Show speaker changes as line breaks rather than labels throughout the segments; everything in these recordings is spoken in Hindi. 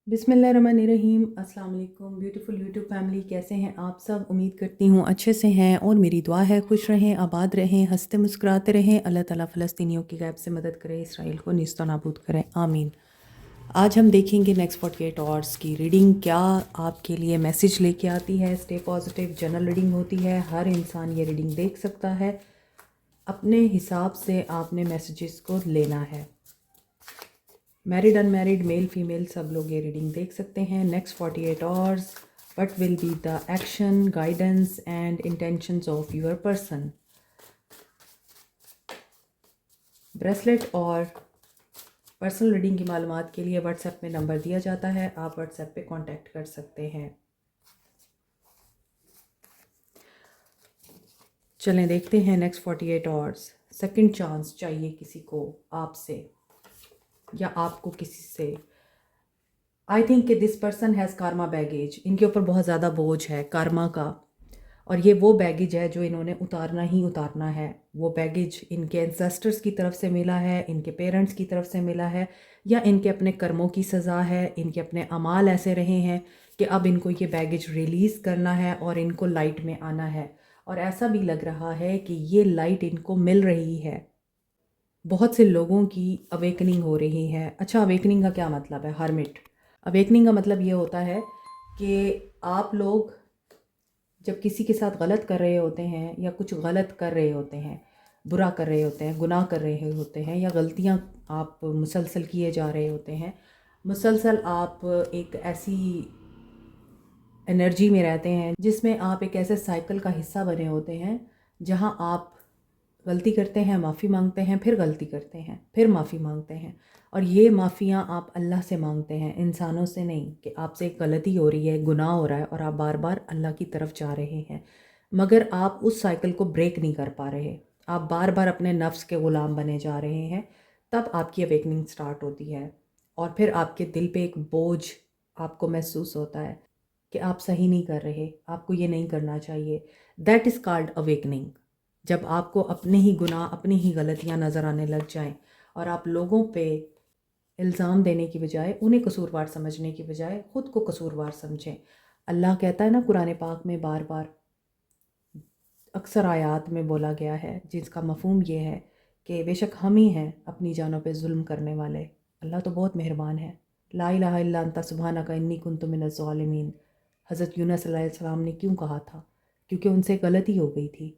बिस्मिल्लाहिर्रहमानिर्रहीम। अस्सलाम वालेकुम ब्यूटीफुल यूट्यूब फैमिली, कैसे हैं आप सब? उम्मीद करती हूँ अच्छे से हैं और मेरी दुआ है खुश रहें, आबाद रहें, हंसते मुस्कुराते रहें। अल्लाह ताला फ़लस्तीनियों की गैब से मदद करे, इसराइल को निस्तो नाबूद करें, आमीन। आज हम देखेंगे नेक्स्ट 48 आवर्स की रीडिंग क्या आपके लिए मैसेज लेके आती है। स्टे पॉजिटिव, जनरल रीडिंग होती है, हर इंसान ये रीडिंग देख सकता है। अपने हिसाब से आपने मैसेजेस को लेना है। मैरिड अनमैरिड, मेल फीमेल, सब लोग ये रीडिंग देख सकते हैं। Next 48 hours, what will be the action, guidance and intentions of your person. Bracelet और पर्सनल रीडिंग की मालूमात के लिए व्हाट्सएप में नंबर दिया जाता है, आप व्हाट्सएप पे कांटेक्ट कर सकते हैं। चलें देखते हैं नेक्स्ट 48 आवर्स। सेकंड चांस चाहिए किसी को आपसे या आपको किसी से। आई थिंक कि this person has Karma baggage. इनके ऊपर बहुत ज़्यादा बोझ है कार्मा का, और ये वो बैगेज है जो इन्होंने उतारना ही उतारना है। वो बैगेज इनके एंसेस्टर्स की तरफ से मिला है, इनके पेरेंट्स की तरफ से मिला है, या इनके अपने कर्मों की सज़ा है। इनके अपने अमाल ऐसे रहे हैं कि अब इनको ये बैगेज रिलीज़ करना है और इनको लाइट में आना है। और ऐसा भी लग रहा है कि ये लाइट इनको मिल रही है। बहुत से लोगों की अवेकनिंग हो रही है। अच्छा, अवेकनिंग का क्या मतलब है? हर्मिट। अवेकनिंग का मतलब ये होता है कि आप लोग जब किसी के साथ गलत कर रहे होते हैं या कुछ गलत कर रहे होते हैं, बुरा कर रहे होते हैं, गुनाह कर रहे होते हैं, या गलतियां आप मुसलसल किए जा रहे होते हैं, मुसलसल आप एक ऐसी एनर्जी में रहते हैं जिसमें आप एक ऐसे साइकिल का हिस्सा बने होते हैं जहां आप गलती करते हैं, माफ़ी मांगते हैं, फिर गलती करते हैं, फिर माफ़ी मांगते हैं। और ये माफ़ियाँ आप अल्लाह से मांगते हैं, इंसानों से नहीं। कि आपसे एक गलती हो रही है, गुनाह हो रहा है और आप बार बार अल्लाह की तरफ जा रहे हैं, मगर आप उस साइकिल को ब्रेक नहीं कर पा रहे। आप बार बार अपने नफ्स के ग़ुलाम बने जा रहे हैं। तब आपकी अवेकनिंग स्टार्ट होती है और फिर आपके दिल पे एक बोझ आपको महसूस होता है कि आप सही नहीं कर रहे, आपको ये नहीं करना चाहिए। That is called awakening. जब आपको अपने ही गुनाह, अपनी ही गलतियां नज़र आने लग जाएं और आप लोगों पे इल्ज़ाम देने की बजाय, उन्हें कसूरवार समझने की बजाय ख़ुद को कसूरवार समझें। अल्लाह कहता है ना कुरान पाक में, बार बार अक्सर आयात में बोला गया है, जिसका मफ़हूम ये है कि बेशक हम ही हैं अपनी जानों पे जुल्म करने वाले। अल्लाह तो बहुत मेहरबान है। ला इलाहा इल्ला अंता सुब्हानका इन्नी कुन्तु मिनज़ ज़ालिमीन। हज़रत यूनुस अलैहिस्सलाम ने क्यों कहा था? क्योंकि उनसे गलती हो गई थी।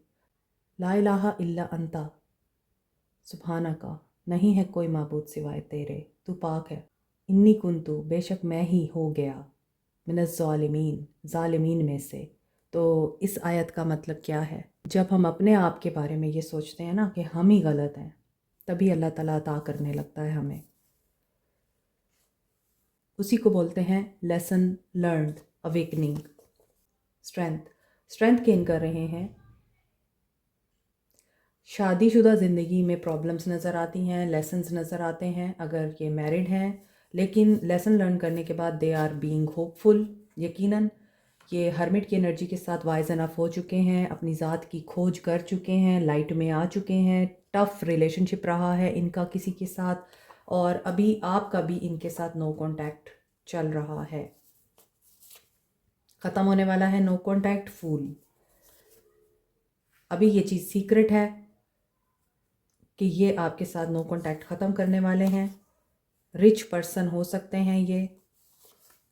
ला इलाहा इल्ला अंता सुब्हानका, नहीं है कोई माबूद सिवाय तेरे, तू पाक है। इन्नी कुन्तु, बेशक मैं ही हो गया, मिनज़ ज़ालिमीन, ज़ालिमीन में से। तो इस आयत का मतलब क्या है? जब हम अपने आप के बारे में ये सोचते हैं ना कि हम ही गलत हैं, तभी अल्लाह ताला अता करने लगता है हमें। उसी को बोलते हैं lesson learned, awakening. Strength, strength gain कर रहे हैं। शादीशुदा ज़िंदगी में प्रॉब्लम्स नज़र आती हैं, लेसन्स नज़र आते हैं अगर ये मैरिड हैं, लेकिन लेसन लर्न करने के बाद दे आर बीइंग होपफुल। यकीनन ये हर्मिट की एनर्जी के साथ वाइज इनफ हो चुके हैं, अपनी ज़ात की खोज कर चुके हैं, लाइट में आ चुके हैं। टफ़ रिलेशनशिप रहा है इनका किसी के साथ, और अभी आपका भी इनके साथ नो कॉन्टैक्ट चल रहा है। ख़त्म होने वाला है नो कॉन्टैक्ट, फूल। अभी ये चीज़ सीक्रेट है कि ये आपके साथ नो कॉन्टैक्ट ख़त्म करने वाले हैं। रिच पर्सन हो सकते हैं ये,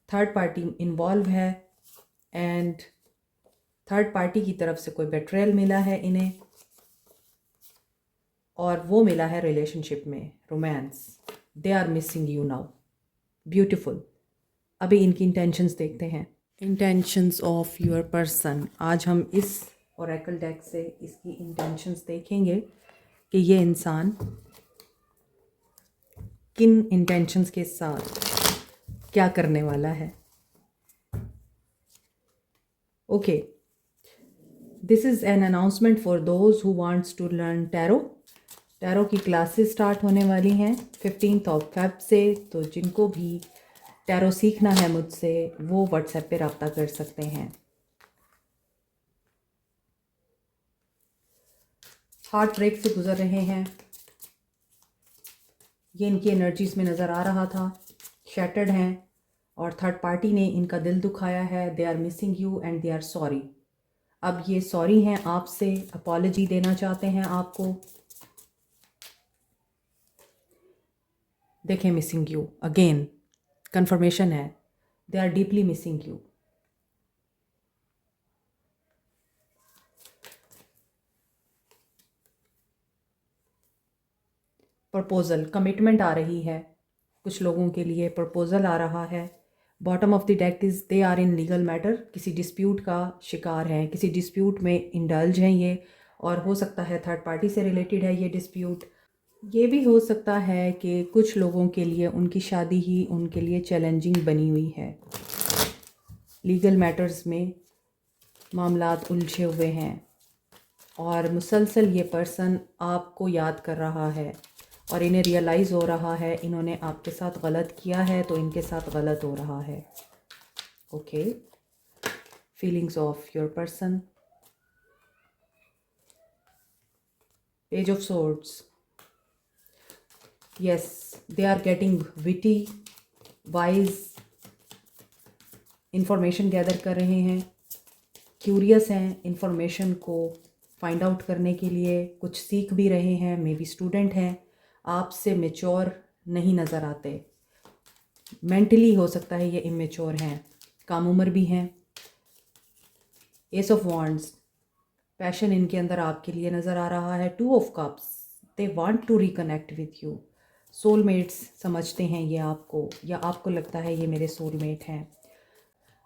थर्ड पार्टी इन्वॉल्व है, एंड थर्ड पार्टी की तरफ से कोई बेट्रेयल मिला है इन्हें, और वो मिला है रिलेशनशिप में romance. They are missing you now. Beautiful. अभी इनकी इंटेंशंस देखते हैं। Intentions of your person. आज हम इस ओरेकल डेक से इसकी इंटेंशंस देखेंगे कि ये इंसान किन इंटेंशंस के साथ क्या करने वाला है। Okay, this is an announcement for those who wants to learn tarot. Tarot की क्लासेस स्टार्ट होने वाली हैं 15 फ़रवरी से। तो जिनको भी टैरो सीखना है मुझसे, वो व्हाट्सएप पे रब्ता कर सकते हैं। हार्ट ब्रेक से गुजर रहे हैं, ये इनकी एनर्जीज में नज़र आ रहा था। शैटर्ड हैं और थर्ड पार्टी ने इनका दिल दुखाया है, they are missing you and they are sorry. अब ये सॉरी हैं आपसे, अपॉलजी देना चाहते हैं आपको। देखें, मिसिंग यू अगेन कंफर्मेशन है, they are deeply missing you. Proposal, commitment आ रही है कुछ लोगों के लिए, प्रपोज़ल आ रहा है। Bottom of the deck is they are in legal matter, किसी डिस्प्यूट का शिकार हैं, किसी डिस्प्यूट में इंडल्ज हैं ये, और हो सकता है थर्ड पार्टी से रिलेटेड है ये डिस्प्यूट। ये भी हो सकता है कि कुछ लोगों के लिए उनकी शादी ही उनके लिए चैलेंजिंग बनी हुई है। लीगल मैटर्स में मामलात उलझे हुए हैं और मुसलसल ये पर्सन आपको याद कर रहा है और इन्हें रियलाइज़ हो रहा है इन्होंने आपके साथ गलत किया है, तो इनके साथ गलत हो रहा है। Okay, feelings of your person, page of swords, yes they are getting witty, wise, information gather कर रहे हैं, क्यूरियस हैं इंफॉर्मेशन को फाइंड आउट करने के लिए, कुछ सीख भी रहे हैं, मे बी स्टूडेंट हैं, आपसे मेच्योर नहीं नज़र आते, मेंटली हो सकता है ये इमेच्योर हैं, कम उम्र भी हैं। एस ऑफ वॉन्ड्स, पैशन इनके अंदर आपके लिए नज़र आ रहा है। Two of cups, they want to reconnect with you, soulmates समझते हैं ये आपको, या आपको लगता है ये मेरे सोलमेट हैं।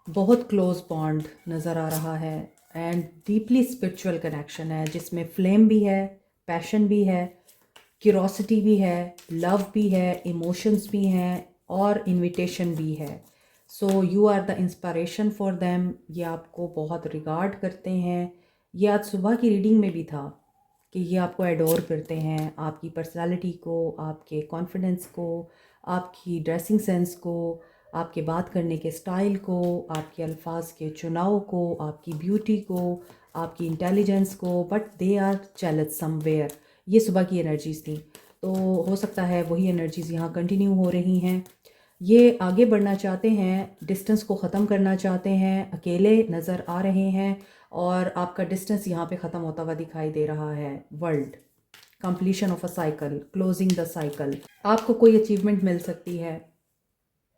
बहुत क्लोज बॉन्ड नज़र आ रहा है एंड डीपली स्पिरिचुअल कनेक्शन है जिसमें फ्लेम भी है, पैशन भी है, क्यूरोसिटी भी है, लव भी है, इमोशंस भी हैं और इनविटेशन भी है। So you are the inspiration for them, ये आपको बहुत रिगार्ड करते हैं। ये आज सुबह की रीडिंग में भी था कि ये आपको एडोर करते हैं, आपकी पर्सनालिटी को, आपके कॉन्फिडेंस को, आपकी ड्रेसिंग सेंस को, आपके बात करने के स्टाइल को, आपके अल्फाज के चुनाव को, आपकी ब्यूटी को, आपकी इंटेलिजेंस को, but they are jealous somewhere. ये सुबह की एनर्जीज़ थी, तो हो सकता है वही एनर्जीज़ यहाँ कंटिन्यू हो रही हैं। ये आगे बढ़ना चाहते हैं, डिस्टेंस को ख़त्म करना चाहते हैं, अकेले नज़र आ रहे हैं और आपका डिस्टेंस यहाँ पे ख़त्म होता हुआ दिखाई दे रहा है। World, completion of a cycle, closing the cycle, आपको कोई अचीवमेंट मिल सकती है।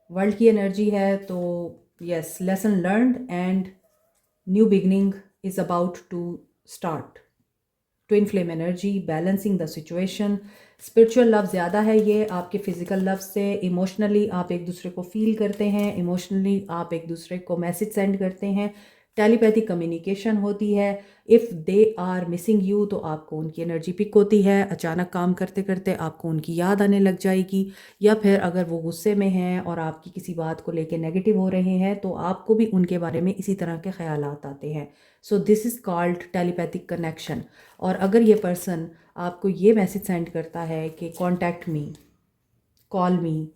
वर्ल्ड की एनर्जी है, तो yes, lesson learned and new beginning is about to start. Twin flame energy, balancing the situation, spiritual love ज़्यादा है ये आपके फिजिकल लव से। इमोशनली आप एक दूसरे को फील करते हैं, इमोशनली आप एक दूसरे को मैसेज सेंड करते हैं, टेलीपैथिक कम्युनिकेशन होती है। If they are missing you तो आपको उनकी एनर्जी पिक होती है, अचानक काम करते करते आपको उनकी याद आने लग जाएगी, या फिर अगर वो गुस्से में हैं और आपकी किसी बात को लेके नेगेटिव हो रहे हैं तो आपको भी उनके बारे में इसी तरह के ख्यालात आते हैं। So this is called telepathic connection. और अगर ये पर्सन आपको ये मैसेज सेंड करता है कि कॉन्टैक्ट मी, कॉल मी,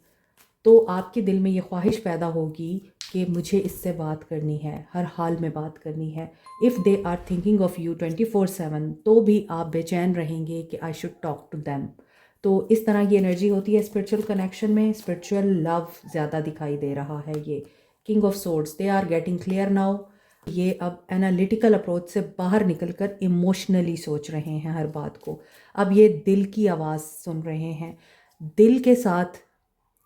तो आपके दिल में ये ख्वाहिश पैदा होगी कि मुझे इससे बात करनी है, हर हाल में बात करनी है। If they are thinking of you 24/7 तो भी आप बेचैन रहेंगे कि I should talk to them. तो इस तरह की एनर्जी होती है स्पिरिचुअल कनेक्शन में। स्पिरिचुअल लव ज़्यादा दिखाई दे रहा है। ये king of swords, they are getting clear now. ये अब एनालिटिकल अप्रोच से बाहर निकलकर इमोशनली सोच रहे हैं हर बात को। अब ये दिल की आवाज़ सुन रहे हैं। दिल के साथ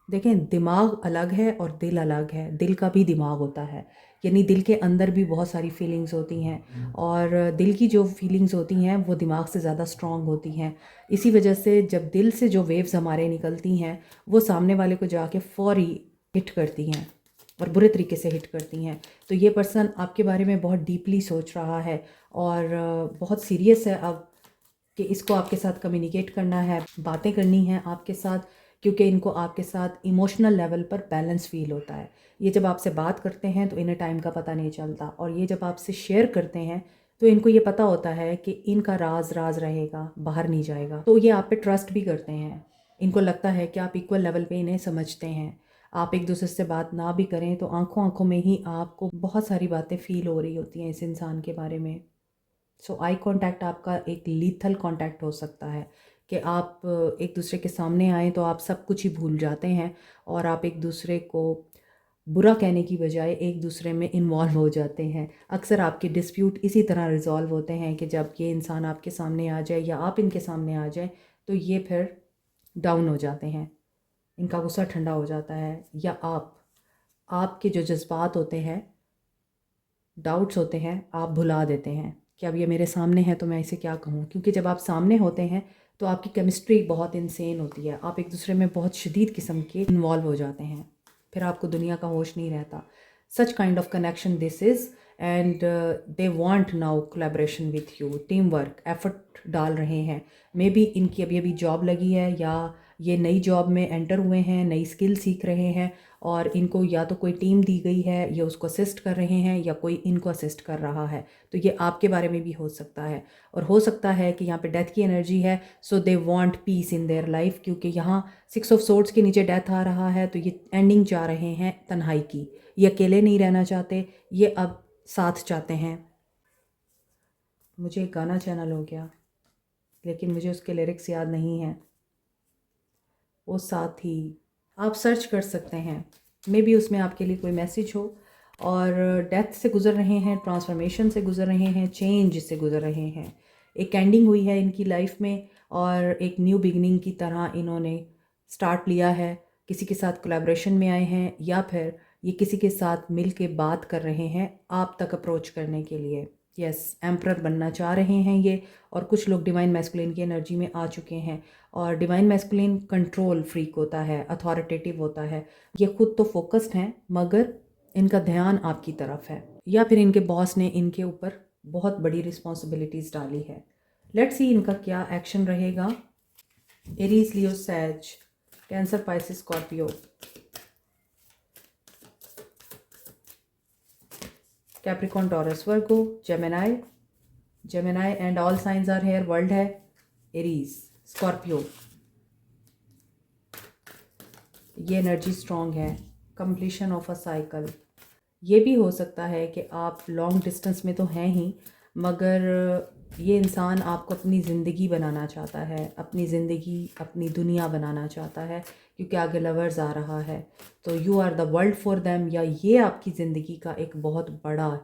देखें, दिमाग अलग है और दिल अलग है। दिल का भी दिमाग होता है, यानी दिल के अंदर भी बहुत सारी फीलिंग्स होती हैं और दिल की जो फीलिंग्स होती हैं वो दिमाग से ज़्यादा स्ट्रॉन्ग होती हैं। इसी वजह से जब दिल से जो वेव्स हमारे निकलती हैं वो सामने वाले को जाके फौरी हिट करती हैं और बुरे तरीके से हिट करती हैं। तो ये पर्सन आपके बारे में बहुत डीपली सोच रहा है और बहुत सीरियस है अब कि इसको आपके साथ कम्युनिकेट करना है, बातें करनी हैं आपके साथ, क्योंकि इनको आपके साथ इमोशनल लेवल पर बैलेंस फ़ील होता है। ये जब आपसे बात करते हैं तो इन्हें टाइम का पता नहीं चलता, और ये जब आपसे शेयर करते हैं तो इनको ये पता होता है कि इनका राज राज रहेगा, बाहर नहीं जाएगा। तो ये आप पे ट्रस्ट भी करते हैं। इनको लगता है कि आप इक्वल लेवल पे इन्हें समझते हैं। आप एक दूसरे से बात ना भी करें तो आंखों आंखों में ही आपको बहुत सारी बातें फ़ील हो रही होती हैं इस इंसान के बारे में। सो आई कांटेक्ट आपका एक लीथल कांटेक्ट हो सकता है कि आप एक दूसरे के सामने आए तो आप सब कुछ ही भूल जाते हैं और आप एक दूसरे को बुरा कहने की बजाय एक दूसरे में इन्वॉल्व हो जाते हैं। अक्सर आपके डिस्प्यूट इसी तरह रिज़ॉल्व होते हैं कि जब ये इंसान आपके सामने आ जाए या आप इनके सामने आ जाए तो ये फिर डाउन हो जाते हैं, इनका गुस्सा ठंडा हो जाता है, या आपके जो जज्बात होते हैं, डाउट्स होते हैं, आप भुला देते हैं कि अब ये मेरे सामने है तो मैं इसे क्या कहूँ। क्योंकि जब आप सामने होते हैं तो आपकी केमिस्ट्री बहुत इंसेन होती है, आप एक दूसरे में बहुत शदीद किस्म के इन्वॉल्व हो जाते हैं, फिर आपको दुनिया का होश नहीं रहता। Such kind of connection this is, and they want now collaboration with you, team work, effort डाल रहे हैं। मे बी इनकी अभी अभी जॉब लगी है या ये नई जॉब में एंटर हुए हैं, नई स्किल सीख रहे हैं और इनको या तो कोई टीम दी गई है या उसको असिस्ट कर रहे हैं या कोई इनको असिस्ट कर रहा है। तो ये आपके बारे में भी हो सकता है, और हो सकता है कि यहाँ पे डेथ की एनर्जी है, so they want peace in their life. क्योंकि यहाँ 6 ऑफ सोर्ड्स के नीचे डेथ आ रहा है तो ये एंडिंग चाह रहे हैं तन्हाई की, ये अकेले नहीं रहना चाहते, ये अब साथ चाहते हैं। मुझे एक गाना चैनल हो गया लेकिन मुझे उसके लिरिक्स याद नहीं हैं। वो साथी आप सर्च कर सकते हैं, मे बी उसमें आपके लिए कोई मैसेज हो। और डेथ से गुज़र रहे हैं, ट्रांसफॉर्मेशन से गुज़र रहे हैं, चेंज से गुज़र रहे हैं। एक एंडिंग हुई है इनकी लाइफ में और एक न्यू बिगनिंग की तरह इन्होंने स्टार्ट लिया है। किसी के साथ कोलैबोरेशन में आए हैं या फिर ये किसी के साथ मिल के बात कर रहे हैं आप तक अप्रोच करने के लिए। यस, एम्परर बनना चाह रहे हैं ये। और कुछ लोग डिवाइन मैस्कुलिन की एनर्जी में आ चुके हैं, और डिवाइन मैस्कुलिन कंट्रोल फ्रीक होता है, अथॉरिटेटिव होता है। ये खुद तो फोकस्ड हैं मगर इनका ध्यान आपकी तरफ है, या फिर इनके बॉस ने इनके ऊपर बहुत बड़ी रिस्पॉन्सिबिलिटीज़ डाली है। लेट्स सी इनका क्या एक्शन रहेगा। Aries, Leo, Sag, Cancer, Pisces, Scorpio, Capricorn, Taurus, Virgo, Gemini, Gemini and all signs are here, world है, एरीज, स्कॉर्पियो। ये एनर्जी स्ट्रॉन्ग है, कंप्लीशन ऑफ अ साइकिल। ये भी हो सकता है कि आप लॉन्ग डिस्टेंस में तो हैं ही, मगर ये इंसान आपको अपनी ज़िंदगी बनाना चाहता है, अपनी ज़िंदगी, अपनी दुनिया बनाना चाहता है, क्योंकि आगे लवर्स आ रहा है। तो you are the world for them, या ये आपकी ज़िंदगी का एक बहुत बड़ा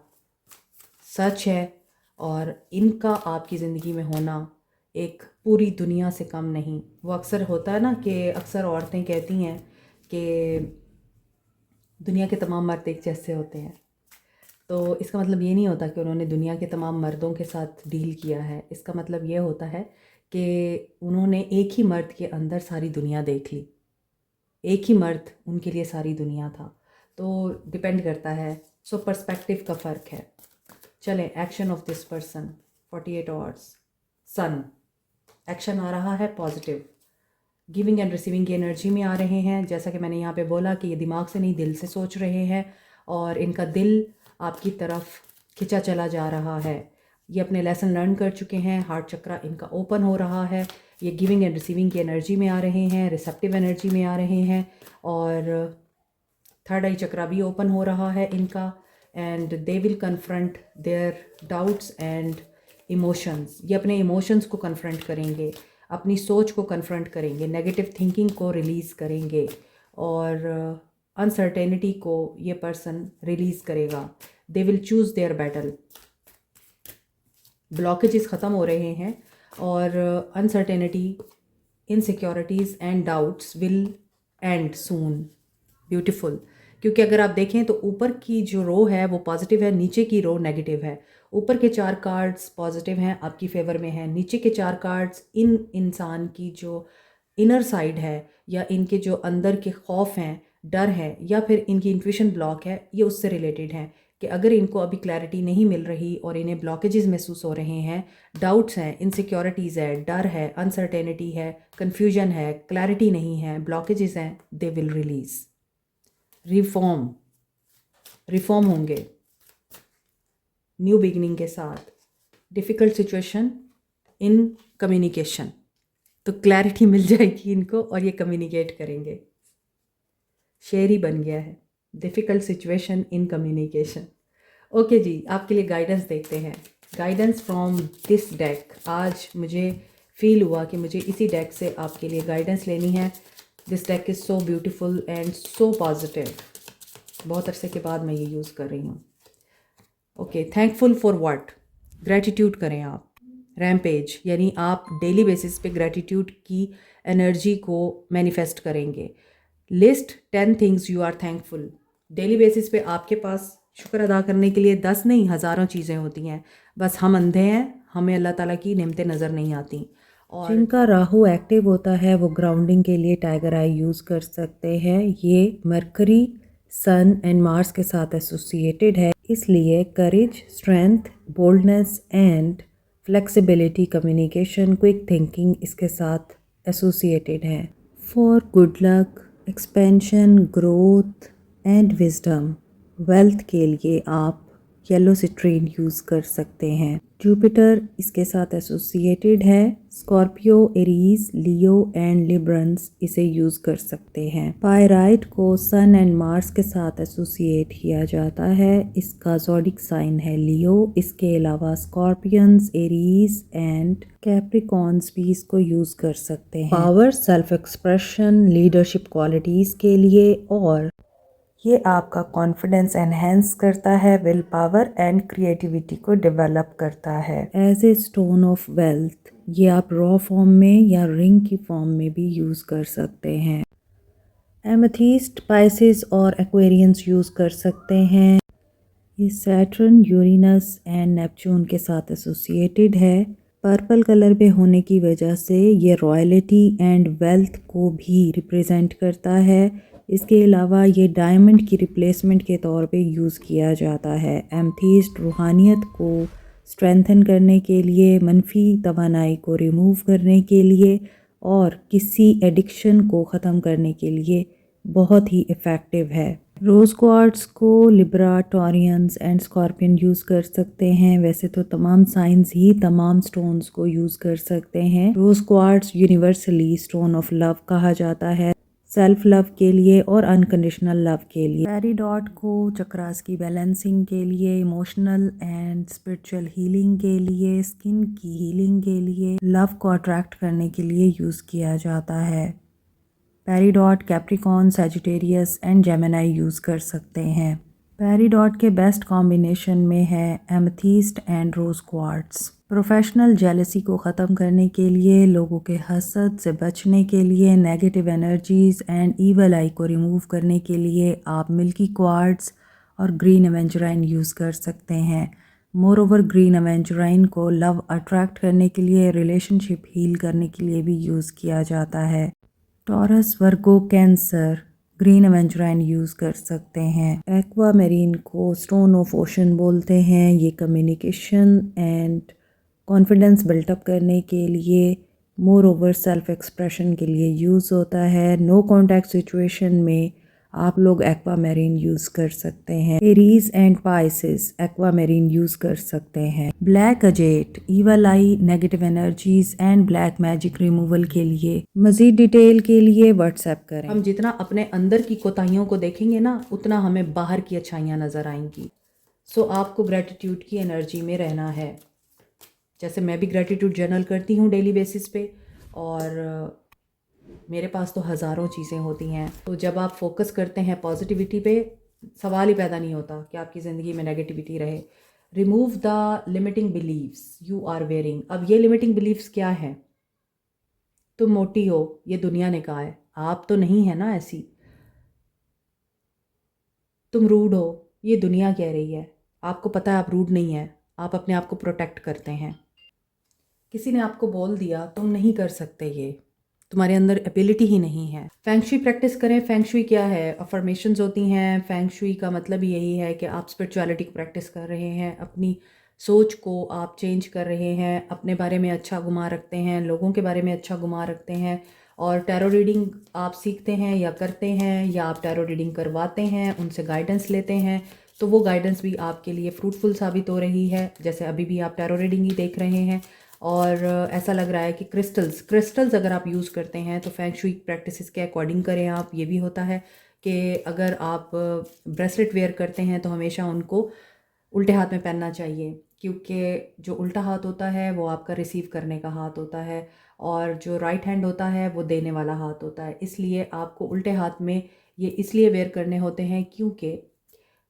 सच है, और इनका आपकी ज़िंदगी में होना एक पूरी दुनिया से कम नहीं। वो अक्सर होता है ना कि अक्सर औरतें कहती हैं कि दुनिया के तमाम मर्द एक जैसे होते हैं। तो इसका मतलब ये नहीं होता कि उन्होंने दुनिया के तमाम मर्दों के साथ डील किया है। इसका मतलब ये होता है कि उन्होंने एक ही मर्द के अंदर सारी दुनिया देख ली, एक ही मर्द उनके लिए सारी दुनिया था। तो डिपेंड करता है, सो पर्सपेक्टिव का फ़र्क है। चलें, action of this person, 48 hours, sun, action आ रहा है पॉजिटिव, गिविंग एंड रिसीविंग की एनर्जी में आ रहे हैं। जैसा कि मैंने यहाँ पे बोला कि ये दिमाग से नहीं दिल से सोच रहे हैं, और इनका दिल आपकी तरफ खिंचा चला जा रहा है। ये अपने लेसन लर्न कर चुके हैं, हार्ट चक्रा इनका ओपन हो रहा है। ये गिविंग एंड रिसीविंग की एनर्जी में आ रहे हैं, रिसेप्टिव एनर्जी में आ रहे हैं, और थर्ड आई चक्रा भी ओपन हो रहा है इनका। And they will confront their doubts and emotions. ये अपने इमोशंस को कन्फ्रंट करेंगे, अपनी सोच को कन्फ्रंट करेंगे, नेगेटिव थिंकिंग को रिलीज़ करेंगे, और अनसर्टेनिटी को ये पर्सन रिलीज़ करेगा। They will choose there battle. Blockages ख़त्म हो रहे हैं, और uncertainty, insecurities and doubts will and soon. Beautiful. क्योंकि अगर आप देखें तो ऊपर की जो रो है वो पॉजिटिव है, नीचे की रो नेगेटिव है। ऊपर के 4 कार्ड्स पॉजिटिव हैं, आपकी फेवर में हैं। नीचे के 4 कार्ड्स इन इंसान की जो इनर साइड है, या इनके जो अंदर के खौफ हैं, डर है, या फिर इनकी इंट्यूशन ब्लॉक है, ये उससे रिलेटेड हैं कि अगर इनको अभी क्लैरिटी नहीं मिल रही और इन्हें ब्लॉकेजेस महसूस हो रहे हैं, डाउट्स हैं, इनसिक्योरिटीज़ है, डर है, अनसर्टेनिटी है, कन्फ्यूजन है, क्लैरिटी नहीं है, ब्लॉकेजेस हैं, दे विल रिलीज़। रिफॉर्म होंगे न्यू बिगनिंग के साथ। डिफ़िकल्ट सिचुएशन इन कम्युनिकेशन, तो क्लैरिटी मिल जाएगी इनको और ये कम्युनिकेट करेंगे। शेर ही बन गया है, difficult situation in communication. Okay जी, आपके लिए गाइडेंस देखते हैं। Guidance from this deck. आज मुझे फील हुआ कि मुझे इसी डेक से आपके लिए गाइडेंस लेनी है। This deck is so beautiful and so positive. बहुत अरसे के बाद मैं ये यूज़ कर रही हूँ। Okay, thankful for what? Gratitude करें आप। रैम्पेज यानी आप डेली बेसिस पे ग्रैटिट्यूड की एनर्जी को मैनिफेस्ट करेंगे। List 10 things you are thankful. Daily basis पे आपके पास शुक्र अदा करने के लिए 10 नहीं हज़ारों चीज़ें होती हैं, बस हम अंधे हैं, हमें अल्लाह ताला की नेमतें नज़र नहीं आती। और जिनका राहु एक्टिव होता है वो ग्राउंडिंग के लिए टाइगर आई यूज़ कर सकते हैं। ये मरकरी, सन एंड मार्स के साथ एसोसिएटेड है, इसलिए courage, strength, boldness and flexibility, communication, quick thinking इसके साथ एसोसिएटेड है। For good luck, expansion, growth and wisdom, wealth के लिए आप येलो सिट्रीन यूज़ कर सकते हैं। जुपिटर इसके साथ एसोसिएटेड है। Scorpio, Aries, Leo and Librans इसे यूज़ कर सकते हैं। पायराइट को सन एंड मार्स के साथ एसोसिएट किया जाता है। इसका ज़ोडिक साइन है लियो। इसके अलावा स्कॉर्पियंस, एरीज एंड कैप्रिकॉन्स भी इसको यूज़ कर सकते हैं। Power, self expression, leadership qualities के लिए, और ये आपका कॉन्फिडेंस एनहेंस करता है, विल पावर एंड क्रिएटिविटी को डेवलप करता है। As a stone of wealth ये आप रॉ फॉर्म में या रिंग की फॉर्म में भी यूज़ कर सकते हैं। एमेथिस्ट, पाइसिस और एक्वेरियंस यूज़ कर सकते हैं। ये सैटर्न, यूरेनस एंड नेपच्यून के साथ एसोसिएटेड है। पर्पल कलर पे होने की वजह से ये रॉयल्टी एंड वेल्थ को भी रिप्रेजेंट करता है। इसके अलावा ये डायमंड की रिप्लेसमेंट के तौर पे यूज़ किया जाता है। एमेथिस्ट रूहानियत को स्ट्रेंथन करने के लिए, मनफी तवानाई को रिमूव करने के लिए और किसी एडिक्शन को ख़त्म करने के लिए बहुत ही इफ़ेक्टिव है। रोज़ क्वार्ट्स को Libra, Taureans and scorpion use कर सकते हैं। वैसे तो तमाम साइंस ही तमाम स्टोन्स को यूज़ कर सकते हैं। Rose quartz universally stone of love कहा जाता है, सेल्फ लव के लिए और अनकंडीशनल लव के लिए। पेरीडॉट को चक्रास की बैलेंसिंग के लिए, इमोशनल एंड स्पिरिचुअल हीलिंग के लिए, स्किन की हीलिंग के लिए, लव को अट्रैक्ट करने के लिए यूज़ किया जाता है। Peridot Capricorn, Sagittarius and Gemini use कर सकते हैं। पेरीडॉट के बेस्ट कॉम्बिनेशन में है amethyst and rose quartz. Professional jealousy को ख़त्म करने के लिए, लोगों के हसद से बचने के लिए, नेगेटिव एनर्जीज़ एंड ईवल आई को रिमूव करने के लिए आप मिल्की क्वार्ट्स और ग्रीन एवेंजराइन यूज़ कर सकते हैं। मोर ओवर ग्रीन एवेंजराइन को लव अट्रैक्ट करने के लिए, रिलेशनशिप हील करने के लिए भी यूज़ किया जाता है। टॉरस, वर्गो, कैंसर ग्रीन एवेंजराइन यूज़ कर सकते हैं। एक्वा मेरीन को स्टोन ऑफ ओशन बोलते हैं। ये कम्युनिकेशन एंड कॉन्फिडेंस बिल्टअप करने के लिए, मोर ओवर सेल्फ एक्सप्रेशन के लिए यूज़ होता है। नो कॉन्टैक्ट सिचुएशन में आप लोग एक्वा मेरीन यूज़ कर सकते हैं। Aries and Pisces aqua marine use कर सकते हैं। Black अजेट evil I, negative energies and black magic removal के लिए। मज़ीद डिटेल के लिए व्हाट्सएप करें। हम जितना अपने अंदर की कोताहियों को देखेंगे ना, उतना हमें बाहर की अच्छाइयाँ नज़र आएंगी। सो आपको ग्रेटिट्यूड की एनर्जी में रहना है। जैसे मैं भी ग्रेटिट्यूड जर्नल करती हूँ डेली बेसिस पे, और मेरे पास तो हज़ारों चीज़ें होती हैं। तो जब आप फोकस करते हैं पॉजिटिविटी पे, सवाल ही पैदा नहीं होता कि आपकी ज़िंदगी में नेगेटिविटी रहे। Remove the limiting believes you are wearing. अब ये लिमिटिंग बिलीव्स क्या है? तुम मोटी हो, ये दुनिया ने कहा है, आप तो नहीं है ना ऐसी। तुम रूड हो, ये दुनिया कह रही है, आपको पता है आप रूड नहीं है, आप अपने आप को प्रोटेक्ट करते हैं। किसी ने आपको बोल दिया तुम नहीं कर सकते, ये तुम्हारे अंदर एबिलिटी ही नहीं है। फेंगशुई प्रैक्टिस करें। फेंगशुई क्या है? अफर्मेशंस होती हैं। फेंगशुई का मतलब यही है कि आप स्पिरिचुअलिटी को प्रैक्टिस कर रहे हैं, अपनी सोच को आप चेंज कर रहे हैं, अपने बारे में अच्छा गुमा रखते हैं, लोगों के बारे में अच्छा गुमा रखते हैं। और टैरो रीडिंग आप सीखते हैं या करते हैं, या आप टैरो रीडिंग करवाते हैं, उनसे गाइडेंस लेते हैं, तो वो गाइडेंस भी आपके लिए फ्रूटफुल साबित हो रही है। जैसे अभी भी आप टैरो रीडिंग ही देख रहे हैं, और ऐसा लग रहा है कि क्रिस्टल्स अगर आप यूज़ करते हैं तो फेंगशुई प्रैक्टिसेस के अकॉर्डिंग करें आप। ये भी होता है कि अगर आप ब्रेसलेट वेयर करते हैं तो हमेशा उनको उल्टे हाथ में पहनना चाहिए, क्योंकि जो उल्टा हाथ होता है वो आपका रिसीव करने का हाथ होता है, और जो राइट हैंड होता है वो देने वाला हाथ होता है। इसलिए आपको उल्टे हाथ में ये इसलिए वेयर करने होते हैं क्योंकि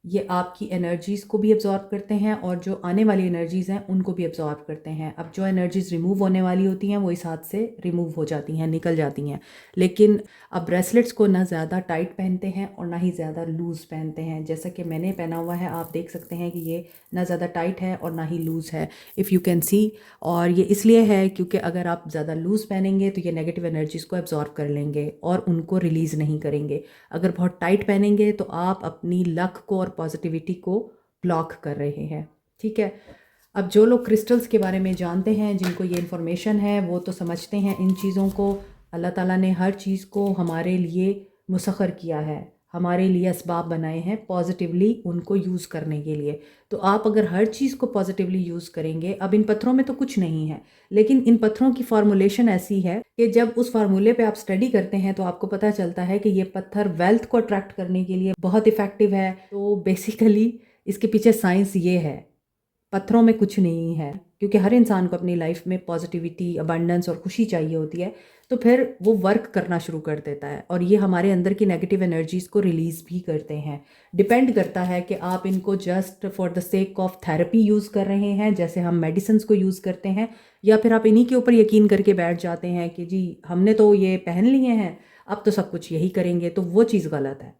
ये आपकी एनर्जीज़ को भी एब्जॉर्ब करते हैं और जो आने वाली एनर्जीज़ हैं उनको भी एब्जॉर्ब करते हैं। अब जो एनर्जीज़ रिमूव होने वाली होती हैं वो इस हाथ से रिमूव हो जाती हैं, निकल जाती हैं। लेकिन अब ब्रेसलेट्स को ना ज़्यादा टाइट पहनते हैं और ना ही ज़्यादा लूज़ पहनते हैं। जैसा कि मैंने पहना हुआ है, आप देख सकते हैं कि ये ना ज़्यादा टाइट है और ना ही लूज़ है, इफ़ यू कैन सी। और ये इसलिए है क्योंकि अगर आप ज़्यादा लूज़ पहनेंगे तो ये नेगेटिव एनर्जीज़ को एब्जॉर्ब कर लेंगे और उनको रिलीज़ नहीं करेंगे। अगर बहुत टाइट पहनेंगे तो आप अपनी लक को और पॉजिटिविटी को ब्लॉक कर रहे हैं। ठीक है, अब जो लोग क्रिस्टल्स के बारे में जानते हैं, जिनको ये इन्फॉर्मेशन है, वो तो समझते हैं इन चीज़ों को। अल्लाह ताला ने हर चीज़ को हमारे लिए मुसख्खर किया है, हमारे लिए असबाब बनाए हैं पॉजिटिवली उनको यूज़ करने के लिए। तो आप अगर हर चीज़ को पॉजिटिवली यूज़ करेंगे, अब इन पत्थरों में तो कुछ नहीं है, लेकिन इन पत्थरों की फार्मूलेशन ऐसी है कि जब उस फार्मूले पे आप स्टडी करते हैं तो आपको पता चलता है कि ये पत्थर वेल्थ को अट्रैक्ट करने के लिए बहुत इफ़ेक्टिव है। तो बेसिकली इसके पीछे साइंस ये है, पत्थरों में कुछ नहीं है, क्योंकि हर इंसान को अपनी लाइफ में पॉजिटिविटी, अबंडेंस और खुशी चाहिए होती है। तो फिर वो वर्क करना शुरू कर देता है और ये हमारे अंदर की नेगेटिव एनर्जीज़ को रिलीज़ भी करते हैं। डिपेंड करता है कि आप इनको just for the sake of therapy use कर रहे हैं, जैसे हम मेडिसिन्स को यूज़ करते हैं, या फिर आप इन्हीं के ऊपर यकीन करके बैठ जाते हैं कि जी हमने तो ये पहन लिए हैं, अब तो सब कुछ यही करेंगे। तो वो चीज़ गलत है।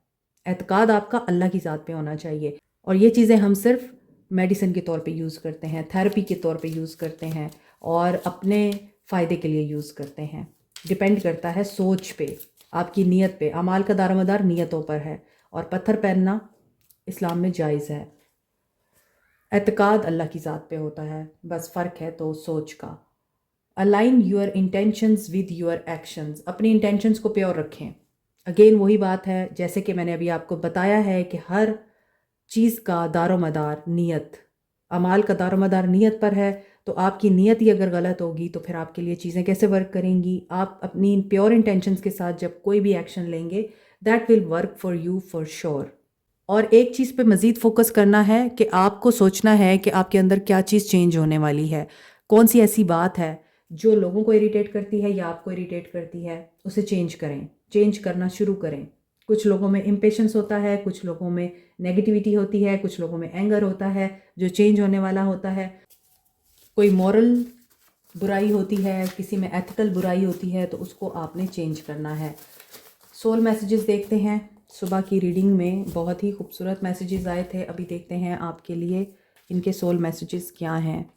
एतकाद आपका अल्लाह की ज़ात पे होना चाहिए। और ये चीज़ें हम सिर्फ मेडिसिन के तौर पे यूज़ करते हैं, थेरेपी के तौर पे यूज़ करते हैं और अपने फ़ायदे के लिए यूज़ करते हैं। डिपेंड करता है सोच पे, आपकी नीयत पे। अमाल का दारोमदार नीयतों पर है और पत्थर पहनना इस्लाम में जायज़ है। एतकाद अल्लाह की ज़ात पे होता है, बस फ़र्क है तो सोच का। Align your intentions with your actions, अपनी इंटेंशंस को प्योर रखें। अगेन वही बात है, जैसे कि मैंने अभी आपको बताया है कि हर चीज़ का दारोमदार नीयत, अमाल का दारोमदार नीयत पर है। तो आपकी नीयत ही अगर गलत होगी तो फिर आपके लिए चीज़ें कैसे वर्क करेंगी। आप अपनी प्योर इंटेंशंस के साथ जब कोई भी एक्शन लेंगे, that will work for you for sure. और एक चीज़ पे मज़ीद फोकस करना है कि आपको सोचना है कि आपके अंदर क्या चीज़ चेंज होने वाली है, कौन सी ऐसी बात है जो लोगों को इरिटेट करती है या आपको इरिटेट करती है, उसे चेंज करें, चेंज करना शुरू करें। कुछ लोगों में इम्पेशेंस होता है, कुछ लोगों में नेगेटिविटी होती है, कुछ लोगों में एंगर होता है जो चेंज होने वाला होता है। कोई मॉरल बुराई होती है, किसी में एथिकल बुराई होती है, तो उसको आपने चेंज करना है। सोल मैसेजेस देखते हैं। सुबह की रीडिंग में बहुत ही खूबसूरत मैसेजेस आए थे, अभी देखते हैं आपके लिए इनके सोल मैसेजेस क्या हैं।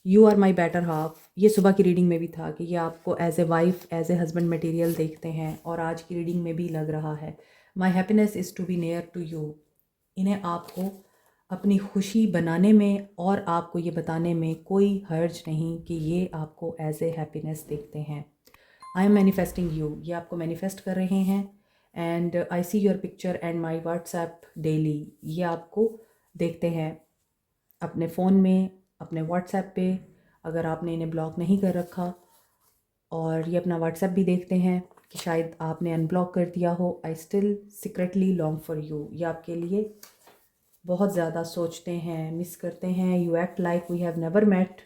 You are my better half, ये सुबह की रीडिंग में भी था कि ये आपको as a wife, as a husband material देखते हैं, और आज की रीडिंग में भी लग रहा है my happiness is to be near to you. इन्हें आपको अपनी खुशी बनाने में और आपको ये बताने में कोई हर्ज नहीं कि ये आपको एज ए हैप्पीनेस देखते हैं। आई एम मैनिफेस्टिंग यू, ये आपको मैनिफेस्ट कर रहे हैं। And I see your picture and my WhatsApp daily, ये आपको देखते हैं अपने फ़ोन में, अपने व्हाट्सएप पे, अगर आपने इन्हें ब्लॉक नहीं कर रखा। और ये अपना व्हाट्सएप भी देखते हैं कि शायद आपने अनब्लॉक कर दिया हो। I still secretly long for you, ये आपके लिए बहुत ज़्यादा सोचते हैं, मिस करते हैं। You act like we have never met,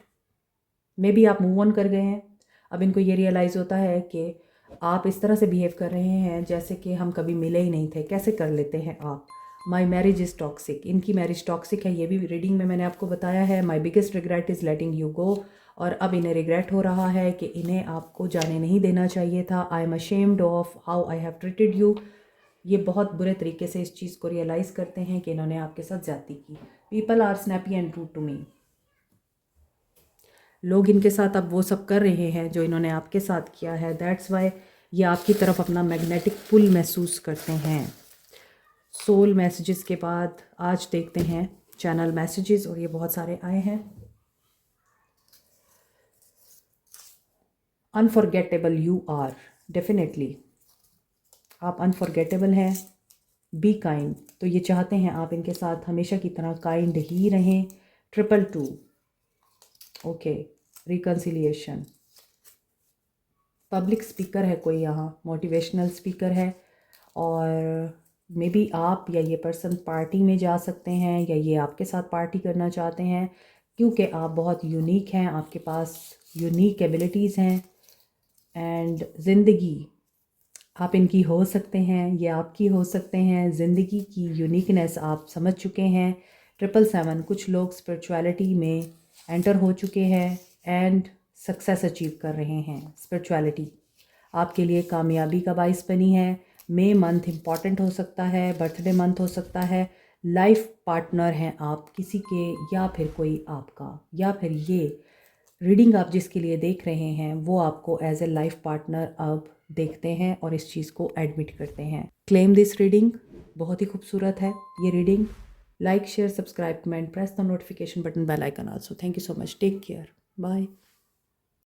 maybe आप मूव ऑन कर गए हैं। अब इनको ये रियलाइज़ होता है कि आप इस तरह से बिहेव कर रहे हैं जैसे कि हम कभी मिले ही नहीं थे, कैसे कर लेते हैं आप। माई मैरिज इज़ टॉक्सिक, इनकी मैरिज टॉक्सिक है, ये भी रीडिंग में मैंने आपको बताया है। My biggest regret is letting you go, और अब इन्हें रिग्रेट हो रहा है कि इन्हें आपको जाने नहीं देना चाहिए था। I am ashamed of how I have treated you, ये बहुत बुरे तरीके से इस चीज़ को रियलाइज़ करते हैं कि इन्होंने आपके साथ ज़्यादती की। People are snappy and rude to me, लोग इनके साथ अब वो सब कर रहे हैं जो इन्होंने आपके साथ किया है। दैट्स वाई ये आपकी तरफ अपना मैग्नेटिक पुल महसूस करते हैं। सोल मैसेजेस के बाद आज देखते हैं चैनल मैसेजेस, और ये बहुत सारे आए हैं। अनफॉरगेटेबल यू आर, डेफिनेटली आप अनफॉरगेटेबल हैं। बी काइंड, तो ये चाहते हैं आप इनके साथ हमेशा की तरह काइंड ही रहें। 222, ओके, रिकन्सिलिएशन। पब्लिक स्पीकर है कोई यहाँ, मोटिवेशनल स्पीकर है, और मे बी आप या ये पर्सन पार्टी में जा सकते हैं या ये आपके साथ पार्टी करना चाहते हैं, क्योंकि आप बहुत यूनिक हैं, आपके पास यूनिक एबिलिटीज़ हैं। एंड ज़िंदगी आप इनकी हो सकते हैं, ये आपकी हो सकते हैं। ज़िंदगी की यूनिकनेस आप समझ चुके हैं। 777 कुछ लोग स्पिरिचुअलिटी में एंटर हो चुके हैं एंड सक्सेस अचीव कर रहे हैं। स्पिरिचुअलिटी आपके लिए कामयाबी का बाइस बनी है। मई मंथ इम्पॉर्टेंट हो सकता है, बर्थडे मंथ हो सकता है, लाइफ पार्टनर हैं आप किसी के, या फिर कोई आपका, या फिर ये रीडिंग आप जिसके लिए देख रहे हैं वो आपको एज ए लाइफ पार्टनर अब देखते हैं और इस चीज़ को एडमिट करते हैं। क्लेम दिस रीडिंग, बहुत ही खूबसूरत है ये reading. Like share subscribe comment press the notification button bell icon also. Thank you so much, take care, bye.